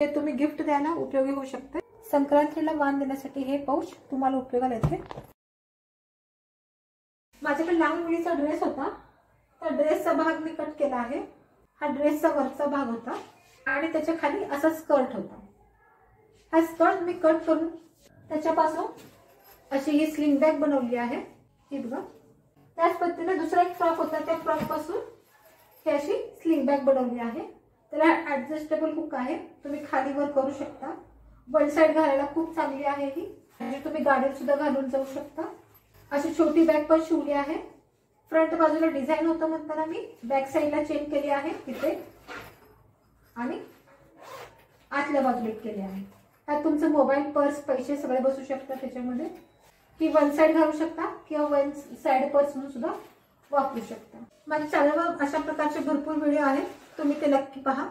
हे तुम्ही गिफ्ट द्यायला उपयोगी होऊ शकते। संक्रांतीला वाण देण्यासाठी हे पाऊच तुम्हाला उपयोगाला येते। माझ्याकडे लहान मुलीचा ड्रेस होता, त्या ड्रेसचा भाग मी कट केला आहे। हा ड्रेसचा वरचा भाग होता आणि त्याच्या खाली असा स्कर्ट होता। हा स्कर्ट मी कट करून त्याच्यापासून अशी ही स्लिंग बॅग बनवली आहे, ही बघा। त्याच पद्धतीने दुसरा एक फ्रॉक होता, त्या फ्रॉक पासून ही अशी स्लिंग बॅग बनवली आहे। त्याला ऍडजस्टेबल हुक आहे, तुम्ही खाली वर करू शकता। वन साइड घालायला खूप चांगली आहे ही, म्हणजे तुम्ही गाडीत सुद्धा घालून जाऊ शकता। अशी छोटी बॅग पण शिवली आहे। फ्रंट बाजूला डिझाईन होतं म्हणताना मी बॅक साइडला चेंज केली आहे तिथे, आणि आतल्या बाजूला केली आहे। ह्यात तुमचं मोबाईल, पर्स, पैसे सगळे बसू शकतात त्याच्यामध्ये। ही वन साइड घालू शकता किंवा वन साइड पर्स म्हणून सुद्धा वापरू शकता। माझ्या चॅनलवर अशा प्रकारचे भरपूर व्हिडिओ आहेत, तुम्ही ते नक्की पहा।